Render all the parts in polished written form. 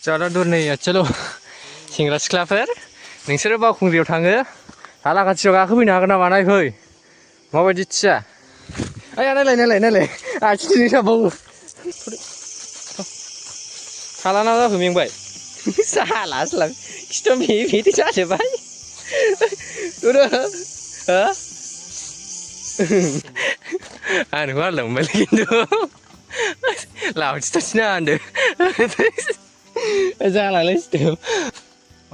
Jalan dunia, celo. Singra sklaver, nengser बावखुंग्रियाव थाङो सालाकाथियाव गाखोफैनो हागोन नामा नायफै माबायदि थिया आया नायलाय आथिंजों थांबावो सालाना जाखो मेंबाय साला खिथ' मेदो जाजोब्बाय नुदों हो आं नोंखौ आलदा मोनबायलै खिन्थु लावथि थासिना होनदों जालालै सिथोब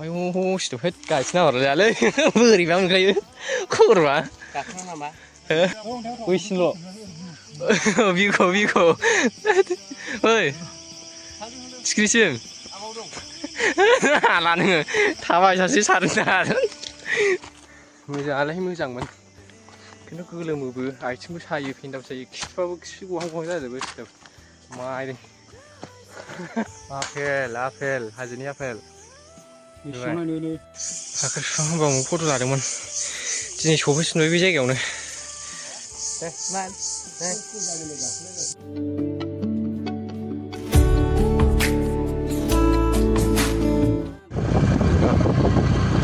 आयौ सिथोब होद गाइथिना हरजायालै बोरैबा मोनखायो खर'आ गाखोना नामा बैसिनल' बिखौ ओइ सिख्रिसिम हाला नोङो थाबायसासो सारनो मोजाङालाय मोजांमोन खिन्थु गोलोमोबो आथिंबो सायो फेन्दाबो सायो खिफ्राबो खि गहां जाजोबो सिथोब माइरै आपेल हाजोनि आपेल फाख्रि बिफां होनबा फट' लादोंमोन दिनै सफैफिनबाय बे जायगायावनो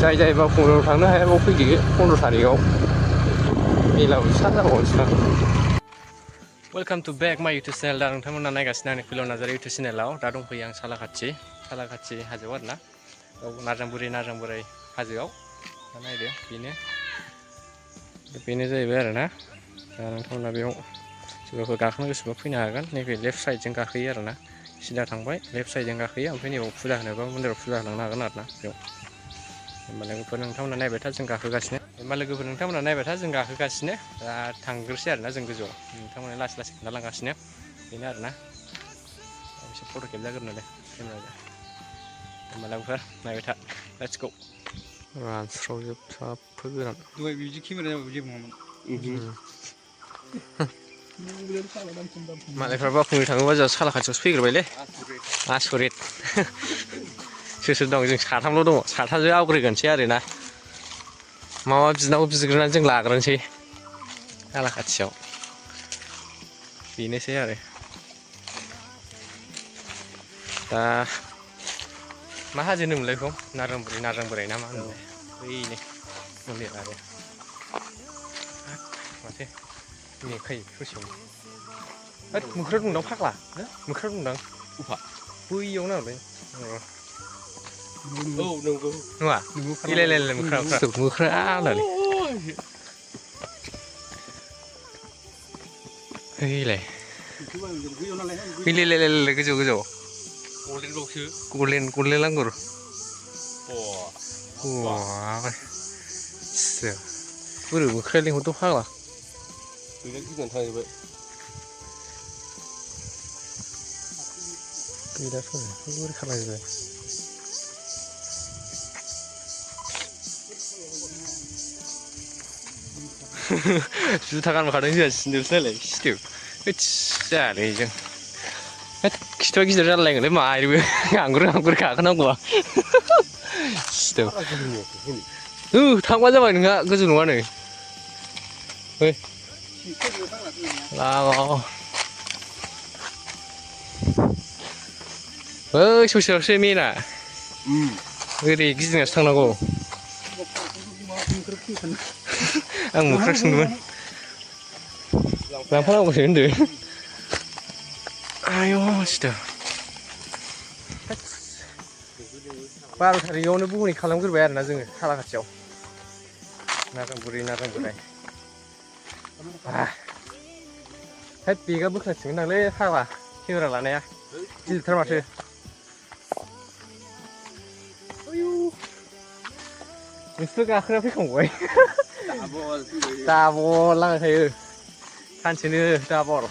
जाय बावखुंग्रियाव थांनो हाया बाव फैदो 15 थारिखआव मेलाबो स्टार्ट जाबावनोसै ना वेलकाम टु बेक माय इउटुब चेनेल दा नोंथांमोना नायगासिनो आंनि फिलर नार्जारि इउटुब चेनेलाव दा दंफैयो आं सालाकाथि हाजोआव आरोना औ नारजां बोराइ हाजोआव दा नायदो बेनो जाहैबाय आरोना दा नोंथांमोना बेयाव सोरबाफोर गाखोनो गोसोबा फैनो हागोन नैबे लेफ्ट साइडजों गाखोयो आरोना सिदा थांबाय लेफ्ट साइडजों गाखोयो ओमफ्राय नैबाव फुजा होनोबा मन्दिराव फुजा होलांनो हागोन आरोना बेयाव होमबा लोगोफोर नोंथांमोना नायबाय था जों गाखोगासिनो दा थांग्रोसै आरोना जों गोजौआव नोंथांमोना लासै खोन्थालांगासिनो बेनो आरोना एसे फट' खेबजाग्रोनो दे केमेराजों होमबा लोगोफोर नायबाय था लेट्स गो रानस्रावजोबसाबो गोरान दहाय बिदि केमेरा जाबाबो जेबो नङामोन मालायफ्रा बावखुंग्रि थाङोबा जोंहा सालाकाथियावसो फैग्रोबायलै आसरित सोर दं जों साथामल' दङ साथामजों आवग्रिगोनसै आरोना मा बिनांगौ बिग्रोनानै जों लाग्रोनोसै सालाकाथियाव बेनोसै आरो दा मा हाजो होनोमोनलाय बेखौ नारजां बोराइ ना मा होनोमोनलाय बैनो मन्दिर आरो माथो नेखायो ससेयावनो होद मोख्रा दंदां फाग्ला मोख्रा दंदां उफा बैयाव नांबाय औ नंगौ नङा इलाय मोख्रा होननानै हैलाय गोजौ गल्डेन लांगुर बोरै मोख्राया लेंहरदों फाग्ला गिनानै थांजोब्बाय गैलाथ' बोरै खालामजोब्बाय जुथा गानबोखादों जोंहा सिन्देलसो नायलाय सिथोब जायालै जों खिथुआ गिदिर जालायगोनलै मारैबो आंगुर गाखोनांगौआ सिथोब थांबा जाबाय नोंहा गोजौ नङा नै बै ससेयावसो मेना ओरै गिदिंनासो थांनांगौ आं मोख्रा सोंदोंमोन लांफानांगौसो होनदों आयौ सिथोब 12 थारिखआवनो बुहुनि खालामग्रोबाय आरोना जोङो सालाकाथियाव नारजां बोराइ होद बेगा बोखांसिगोन दांलै फाग्ला केमेरा लानाया गिदिरथार माथो आयौ नोंसोर गाखोना फैखांबाय दाबल लांखायो सानसेनो दाबल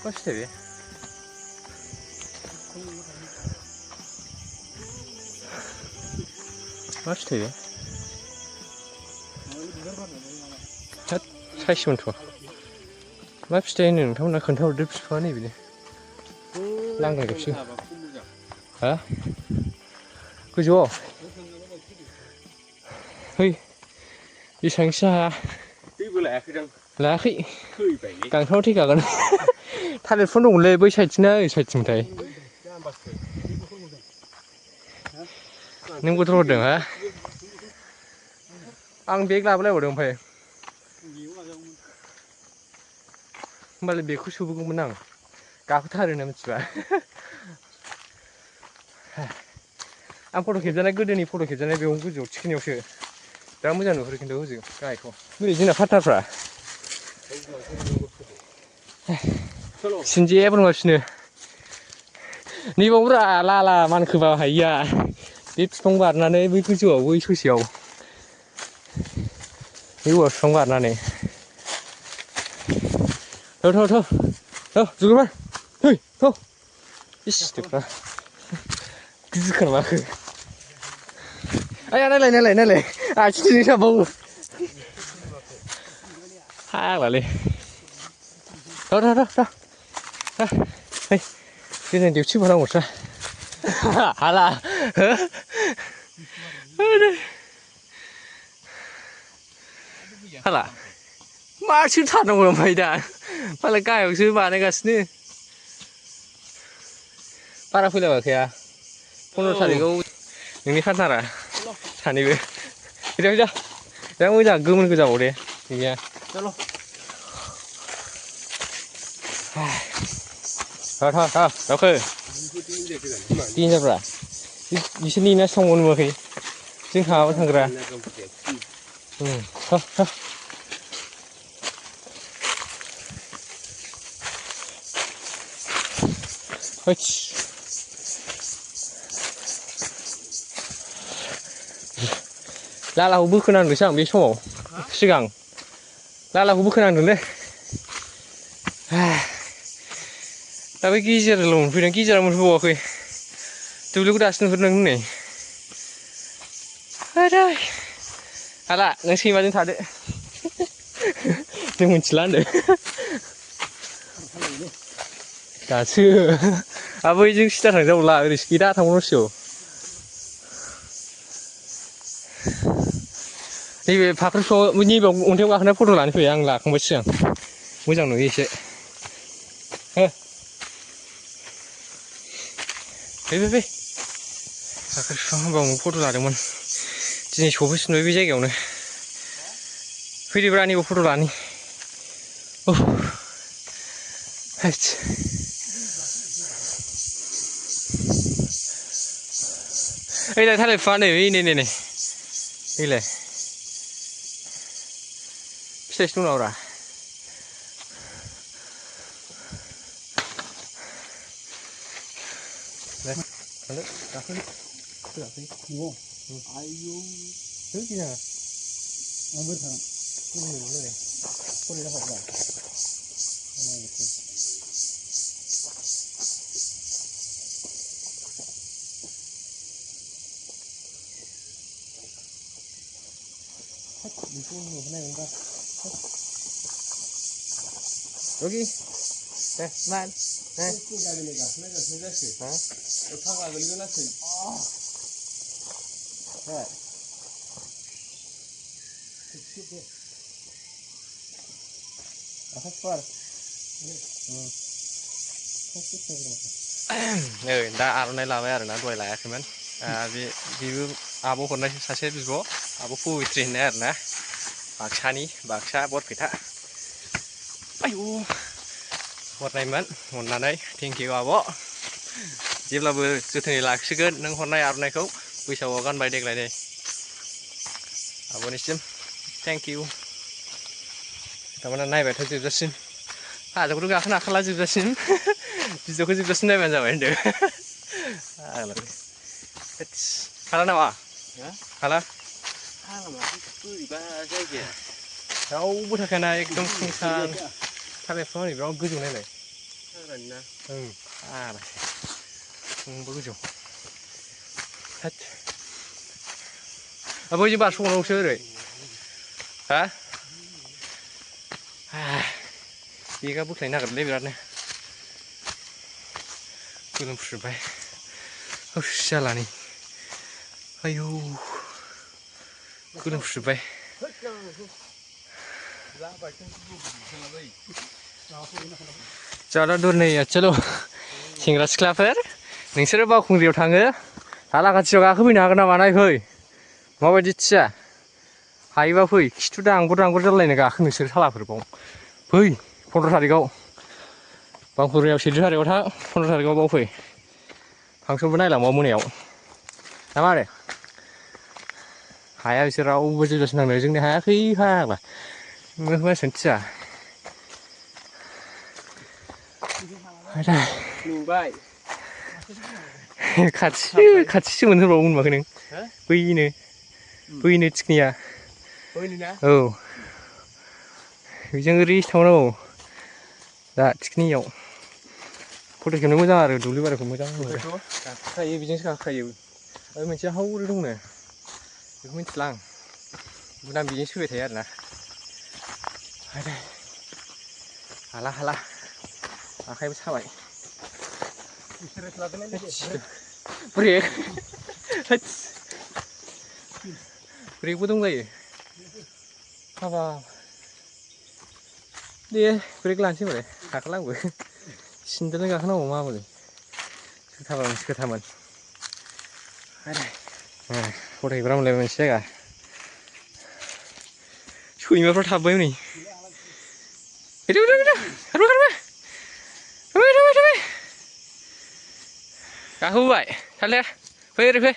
मा फिथाइ बे मा फिथाइ बे होद साइसमोनथ' मा फिथाइ होनो नोंथांमोना खोन्थाहरदो बिफाङा नैबेनो लांगायजोबसो हा गोजौआव है बेसेबांसो हाया लायाखै गांथामाव थैखागोन थालिर बिफां दंलै बै साइडथिंना ओइ साइडथिंथाय नों बोथोर हरदों हा आं बेग लाबोलायबावदों ओमफ्राय होमबालाय बेगखौ सोबोगौमोन आं गाखोथारो होनना मिथिबा आं फट' खेबजानाय गोदोनि फट' खेबजानाय बेयाव गोजौआव थिखिनियावसो बिराद मोजां नुहुरो खिन्थु होजों गाहायखौ बोरै जोंना पार्टनारफ्रा सिनजेबो नङासिनो नैबावब्रा लाला मानखोबा हायिया बे बिफां बारनानै बै गोजौआव बै ससेयाव बे औवा बिफां बारनानै थ' जुगोमा है थ' इसिथोफ्रा गिदिरखा माखो आया नायलाय आखिथिजों थांबावो फाग्लालै थ' है जोंना डिउटि मावनांगौसो हाला हाला मासो थारनांगौ ओमफ्राय दा मालाय गाहायावसो बानायगासिनो बारा फैलाबाखाया 15 थारिखआव नोंनि पार्टनारा सानैबो फैजा जा मोजां गोमोन गोजाबाव दे गैया दावखो देन्जारब्रा बिसोरनि ना संबाव नुवाखै जों थाङाबा थांग्रा लालाखौ बोखोनांदोंसो आं बे समाव सिगां लालाखौ बोखोनांदोंलै दा बे गेजेरल' मोनफैदों गेजेराव मोनफैबावाखै दुब्लिखौ दासो नुहुरदों नै हाला नों सैमाजों थादो जों मिथिला होनदो दासो बैजों सिदा थांजाबावला ओरै दा थांबावनांसिगौ नैबे फाख्रिफ्राव नैबेयाव अन्थाइआव गाखोना फट' लानो फै आं लाखांबाय सिगां मोजां नुयो एसे फै फाख्रि बिफां होनबा फट' लादोंमोन दिनै सफैफिनबाय बे जायगायावनो फैदोब्रा नैबाव फट' लानि ओइलाय थालिर बिफाङा नै नैलाय फिथाइसो दं नाब्रा गाखोनो फैयाखै आयौ है गैया आं बोरै थाङा फरायला हाबला बेखौ नुहोनायमोनबा Yogi, man, दा आर'नाइ लाबाय आरोना दहाय लायाखैमोन बेबो आब' हरनाय सासे बिब' आब' पबित्रि होननाय आरोना बाक्सा बरपेटा आयु हरनायमोन अननानै थेंक इउ आब' जेब्लाबो जोथोनै लाखिगोन नों हरनाय आर'नाइखौ बैसागुआव गानबाय देग्लाय नै आब'निसिम थेंक इउ थारमाने नायबाय था जोबजासिम हाजोखौथ' गाखोनो हाखाला जोबजासिम भिडिअखौ जोबजासिम नायबानो जाबाय होनदो हाला नामा हाला रावबो थाखायाना एकदम संसार थालिर बिफां हनै बिराद गोजौ नायलाय गोजौ बैजों बारस'बावनांगौसो ओरै हा बेगा बोख्लायनो नागिरलै बिरादनो गोलोमफ्रुजोब्बाय जालानि आयौ गोलोमफ्रुजोब्बाय जादा दुरनैया चलो सेंग्रा सिख्लाफोर नोंसोरो बावखुंग्रियाव थाङो सालाकाथियाव गाखोफैनो हागोन नामा नायफै माबायदि थिया हायोबा फै खिथु दांगुर दांगुर जालायनो गाखो नोंसोर सालाफोर बाव फै 15 थारिखआव बावखुंग्रियाव 14 थारिखआव था 15 थारिखआव बाव फै फांसनबो नायलांबाव मोनायाव ना मा होनो हाया बिसोर रावबो जेब्लासिम नांनो जोंनि हायाखै हायाबा मानसियानो थिया नुबाय खाथिसोमोन होनबाबो मोनबाखै नों बैनो थिखनिया औ बेजों ओरै थांनांगौ दा थिखनियाव फट' खेबनो मोजां आरो दुब्लि बारिखौ मोजां गाखोखायो बेजोंसो गाखोखायो आरो मोनसे हावरै दंनो बेखौ मिथिला आं बुदाम बेजों सोबाय थायो आरोना हाला आखाइबो साबाय ब्रेकबो दंलायो हाबाब दे ब्रेक लानोसै होनबालाय गाखोला आंबो सिन्देलजों गाखोनांगौ माबोरै खोथामोन फट' खेबग्रा मोनलायबाय मोनसे जायगा सैमाफ्रा थाबबाय नै गाखोबोबाय सालथे फै ओरै फै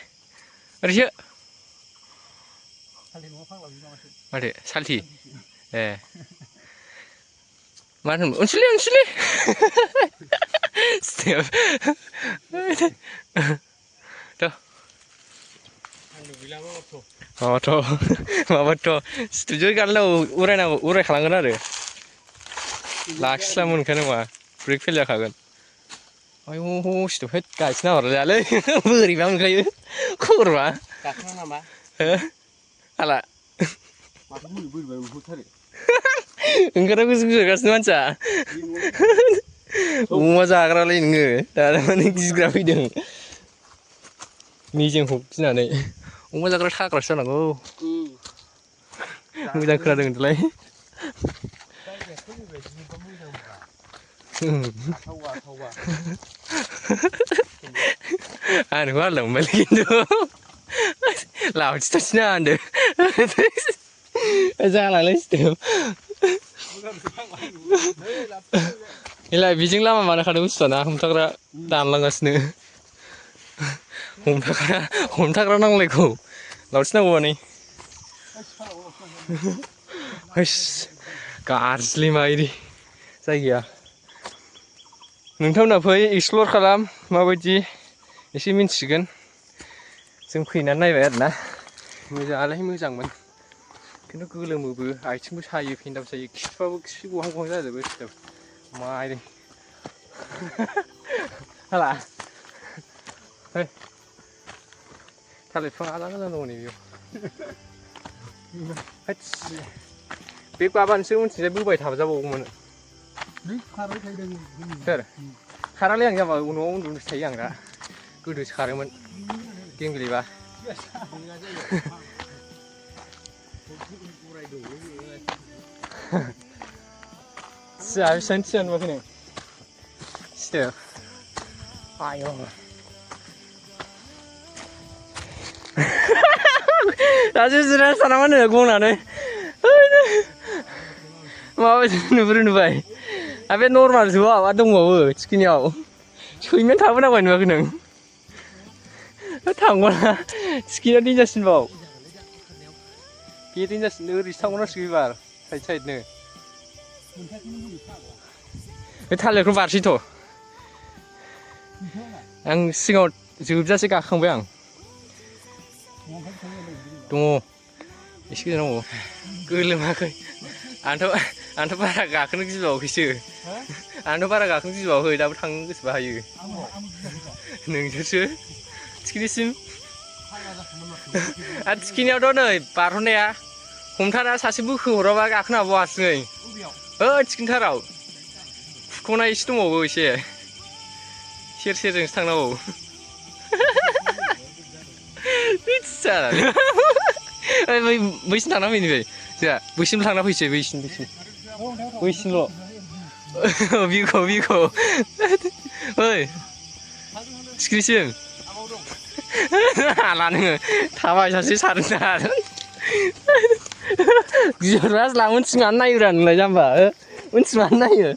ओरैसो माथो सालथि ए मा होनोमोन अनसुलि माबाथ' स्टुडिअ गाननांगौ उरायखालांगोन आरो लाखिस्ला मोनखाया नङा ब्रेक फेल जाखागोन आयौ सिथुब होद गासिना हरलायालै बोरैबा मोनखायो खर'आ गाखोना नामा हाला माथो बोरैबा नुहुरथारो ओंखारना गुसुगासिनो मानसिया अमा जाग्रालै नोङो दाना माने गिग्रा फैदों मेजेमखौ गिनानै अमा जाग्रा थाग्रासो जानांगौ मोजां खोनादों होनदोलाय आंनोखौ आलदा मोनबायलै खिन्थु लावथि थावथि नाङा होनदों जालालै सिथोब एलाय बेजों लामा बानायखादों बुस्थुआना हमथाग्रा दानलांगासिनो हमथाग्रा नांलायगौ लावथि नांगौबा नै गाज्रिलै माइरि जायगाया नोंथांमोना फै एक्सप्लर खालाम माबायदि एसे मिन्थिगोन जों फैनानै नायबाय आरोना मोजाङालाय मोजांमोन खिन्थु गोलोमोबो आथिंबो सायो फेन्दाबो सायो खिफ्राबो खि गहां गहां जाजोबो सिथोब माइरि हाला है थालिर बिफां आजां गाजां दङ नै बेयाव बे माबानोसो उनथिंजाय बोबाय थाजाबावगौमोन सोर खारालै आं जाबा न'आव उन्दुनोसो थायो आं दा गोदोसो खारोमोन गेम गेलेबा सिया बेसेबां थिया नुवाखै नों सिथोब आयौ दासो जिरायना थानांगौ नो गंनानै माबायदि नुबाय बे नर्माल जुआ मा दंबावो थिखिनियाव सैमायानो थाबोनांबाय नुवाखै नों थांबाना थिखिनिया देनजारसिनबाव बे देनजारसिन ओरैसो थांबावनांसिगौ एबार साइड साइडनो बे थालिरखौ बारसैथ' आं सिगाङाव जोबजासे गाखांबाय आं दङ एसे गोजान दङ गोलोमाखै आंथ' बारा गाखोनो गिबावाखैसो आंथ' बारा गाखोनो गिबावाखै दाबो थांनो गोसोबा हायो नोंसोरसो थिखिनिसिम आरो थिखिनियावथ' नै बारहरनाया हमथाना सासे बोखोहराबा गाखोनो हाबावा हारसिङै थिखिनिथाराव खुरख'नाय एसे दंबावो एसे सेर सेरजोंसो थांनांगौ बैसिम थांना फैनोसै जोंहा बैसिम थांना फैसै बैसिमल' बिखौ ओइ सिख्रिसिं हाला नोङो थाबाय सासे सारनो गिहरबाय ला उनथिंनानै नायोब्रा नोंलाय जाम्बा उनथिंनानै नायो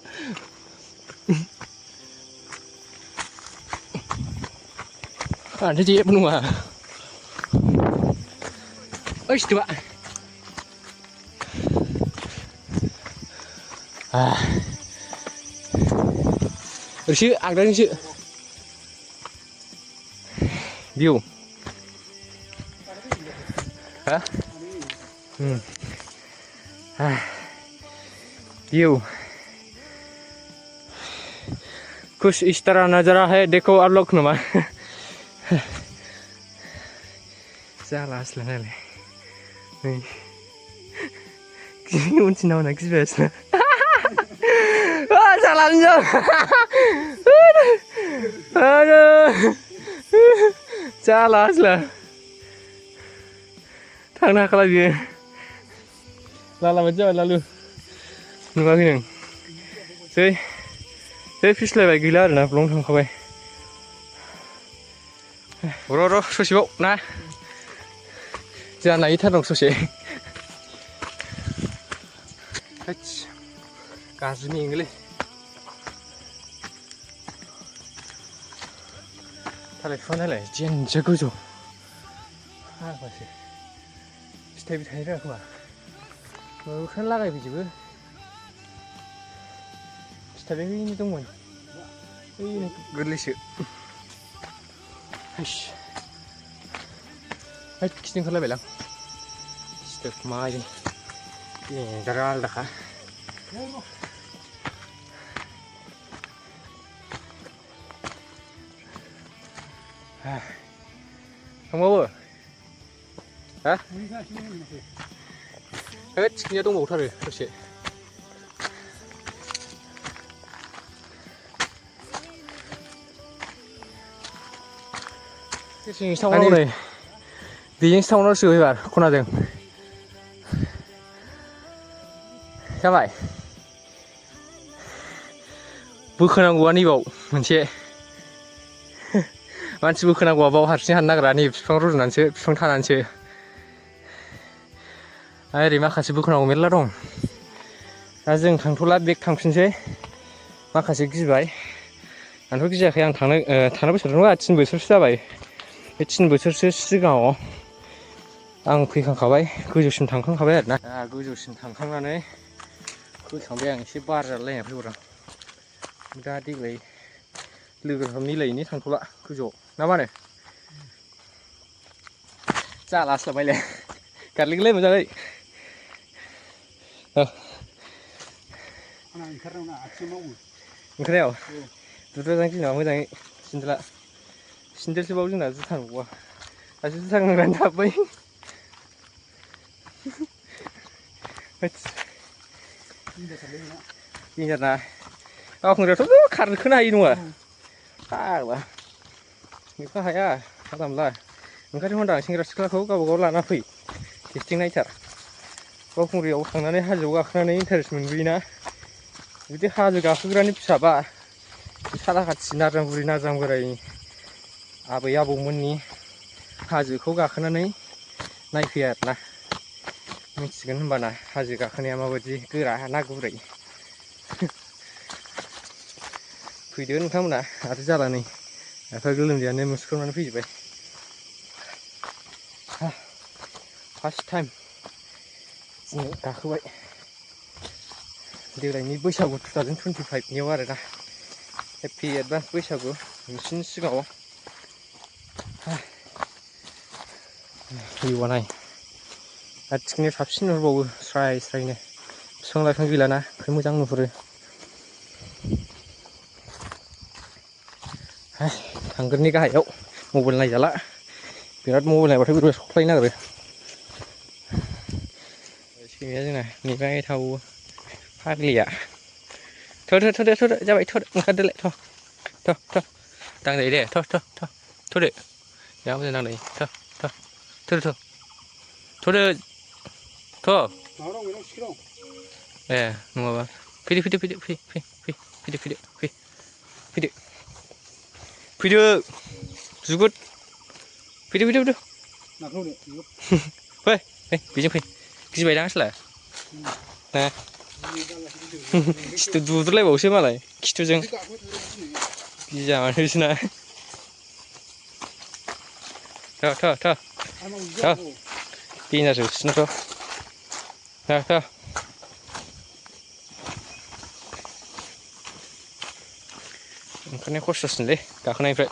आंथ' जेबो नङा ओइ सिथुआ ओरैसो आगदाजोंसो बिउ हा बिउ कुछ इस तरह नजरा है देखो आप लोग नमा जाला नायलाय नै उनथिं नावना गिबायसो जाला जाला थांनो हाखाला बियो लाला बायदि जाबाय लालु नुवाखै नों जै फिस्लायबाय गैला आरोना ब्लं थांखाबाय र' ससेबाव ना जोंहा नायथार दं ससे गाज्रि मेङोलै थालिर बिफां नायलाय जेनजो गोजौ हाबासो फिथाइबो थायो रोङा खोमा मोख्रानो लागायफैजोबो फिथाइलाय बैनो दंमोन बैनो गोरलैसो खिथि ओंखारलायबायलां सिथोब माजों देन्जार आलदाखा थांबावो हा होद थिखिनिया दंबावथारो ससे जोंनिसो थांनांगौ नै बेजोंसो थांनांगौसो एबार खनाजों जाबाय बोखोनांगौआ नैबाव मोनसे मानसि बोखोनांगौआ बाव हारसिं हानो नागिरा नै बिफां रज'नानैसो बिफां थानानैसो ओरै माखासे बोखोनांगौ मेरला दं दा जों थांथ'ला बेग थांफिनसै माखासे गिबाय आंथ' गियाखै आं थांनाय बोसोराव नङा 3 बोसोरसो जाबाय बे 3 बोसोरसो सिगाङाव आं फैखांखाबाय गोजौसिम थांखांखाबाय आरोना गोजौसिम थांखांनानै फैखांबाय आं एसे बार जालायनाय फैबाय दा देग्लाय लोगोफ्रा मिलायैनि थांथ'ला गोजौआव ना मा होनो जालास्लाबायलाय गार्लिकलाय मोजाङै ओंखारनायाव दुद्राजां गिनाङा मोजाङै सिन्देलसोबाव जोंना जुथा नंबावा दासो जुथा गानग्रायानो थाबबाय देन्जारना बावखुंग्रियावथ' खारखोनो हायि नङा फाग्ला बेखौ हाया खालामला ओंखायनो होनदां सेंग्रा सिख्लाखौ गावबागाव लाना फै टेस्टिं नायथार बावखुंग्रियाव थांनानै हाजोआव गाखोनानै इन्टारेस्ट मोनबोयोना बिदि हाजो गाखोग्रानि फिसाबा सालाखाथि नारजांबुरि नारजां बोराइनि आबै आबौमोननि हाजोखौ गाखोनानै नायफैयो आरोना मिथिगोन होनबाना हाजो गाखोनाया माबायदि गोरा ना गुरै फैदो नोंथांमोना आरो जाला नै दाथ' गोलोमदैयानो मुसिख्रबनानै फैजोब्बाय फार्स्ट टाइम जोङो गाखोबाय देग्लायनि बैसागु 2025नियाव आरोना हेपि एडभान्स बैसागु नोंसिनि सिगाङाव भिउआ नाय आरो थिखिनियाव साबसिन नुहुरबावो स्राय स्रायनो बिफां लाइफां गैलाना ओंखायनो मोजां नुहुरो थांगोरनि गाहायाव मबाइल नायजाला बिराद मबाइल नायबाथाय बोरैबा सख्लायनो नागिरो सैमाया जोंना नेबाय थाबावो फाग्लिया थ' जाबाय थ' ओंखारदोलाय थ' दांजायो दे थ'दो जा मोजां दांजायो थ'दो ए नङाबा फैदो जुगुद फैदो फै बेजों फै गिबायदां आसोला ना खिथु दुद्रुलायबावसो मालाय खिथुजों गिजा माथो बिसोरना थ' देन्जारसो बिसोरनाथ' थ' ओंखारनाया खस्थ'सिनलै गाखोनायनिफ्राय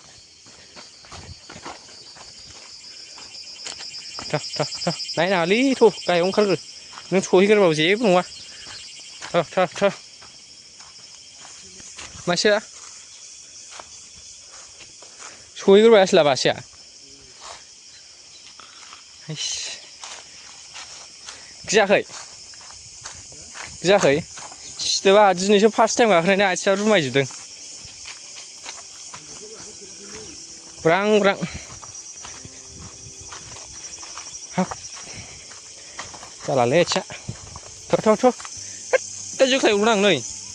नायनाङालै थ' गाहायाव ओंखारग्रो नों सहैग्रोबाबो जेबो नङा थ' मासेया सहैग्रोबाय आसोला बासेया गियाखै सिथोबा दिनैसो फार्स्ट टाइम गाखोनायना आथिङा रुमायजोबदों ब्रां हाब जालालै आथिङा थ' दा जोख्लायगौमोन आं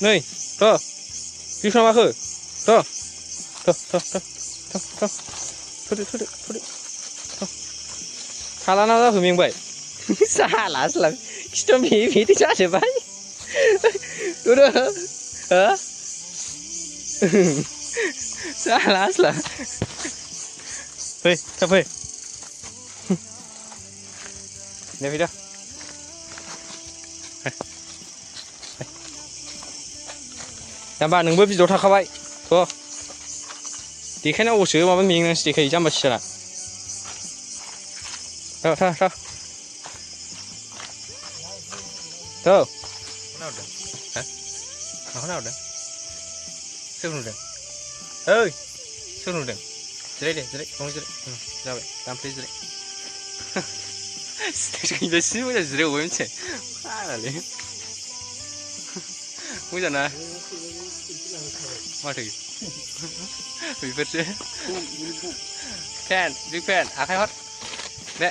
नै थ' बिफां माखो थ' थालाना जाखो मेंबाय जाला खिथु मेदि जाजोब्बाय जाला आसोला फै थाब फै नै फैदो जाम्बा नोंबो बिदियाव थाखाबाय थ' देखायनांगौसो माबा मेंनानैसो देखायो जाम्बा सियाला थ' माखौ नाहरदों सोर नुदों ओइ सोर नुदों जिराय दे जिराय जाबाय दामफ्ले जिराय गैजासिनो मोजां जिरायबावबाय मिथिबाय फाग्लालै मोजां ना माथो बेफोरसो बिग फेन आखाइ हर दे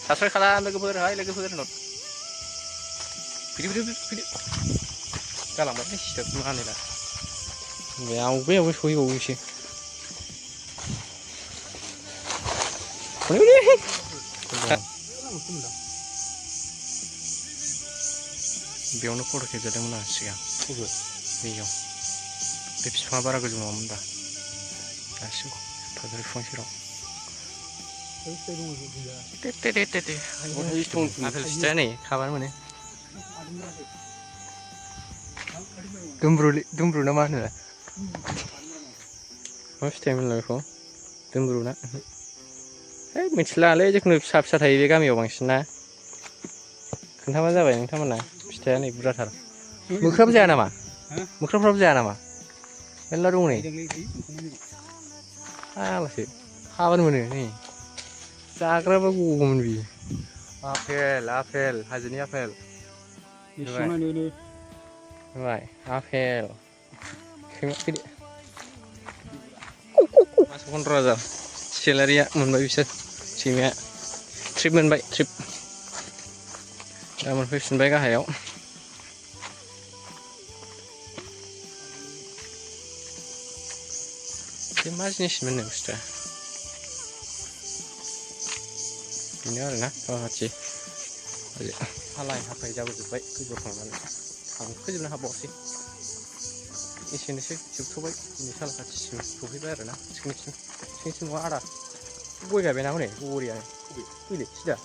साबस्क्राइब खालाम लोगोफोर नट फैदो गालांबाय सिथोब मानैला आवगायावबो सहैबावोसो बेयावनो फट' खेबजादोंमोन आं सिगां बेयाव बे बिफाङा बारा गोजौ नङामोन दा गासिबो थाइजौ बिफां सेराव आपेल फिथाइया नै खाबानो मोनो दुमब्रु ना मा होनो मा फिथाइ मोनला बेखौ दुमब्रु ना है मिथिलालै जिखुनु फिसा थायो बे गामियाव बांसिन ना खोन्थाबानो जाबाय नोंथांमोना फिथाइया नै बुरजाथार मोख्राबो जाया नामा मोख्राफ्राबो जाया नामा मेरला दं नै फाग्लासो खाबानो मोनो नै जाग्राबा गगौमोन बियो आपेल हाजोनि आपेल नुबाय आपेल फैदो मास 15,000 सेलारिया मोनबाय बिसोर सैमाया ट्रिप मोनबाय दा मोनफैफिनबाय गाहायाव बे मा जिनिसमोन नो बुस्थुआ बेनो आरोना गुवाहाटि हालाय हाफाय जाबोजोब्बाय गोजौआव थांनानै फोजोबनो हाबावासै एसेनोसै जोबथ'बाय दिनै सालाकाथिसिम सफैबाय आरोना सिंसिम नङा आदा गय गायबायना हनै बरियानो फैदो सिदा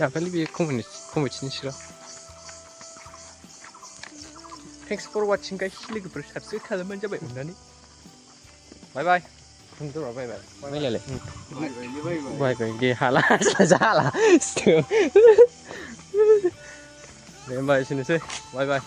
दामफायलै बे कमिटिनि सिगां थेंक्स फर वाचिं गाइस लोगोफोर साबस्क्राइब खालामबानो जाबाय अननानै बाय बाय बाय दे हाला जाला दे होमबा एसेनोसै बाय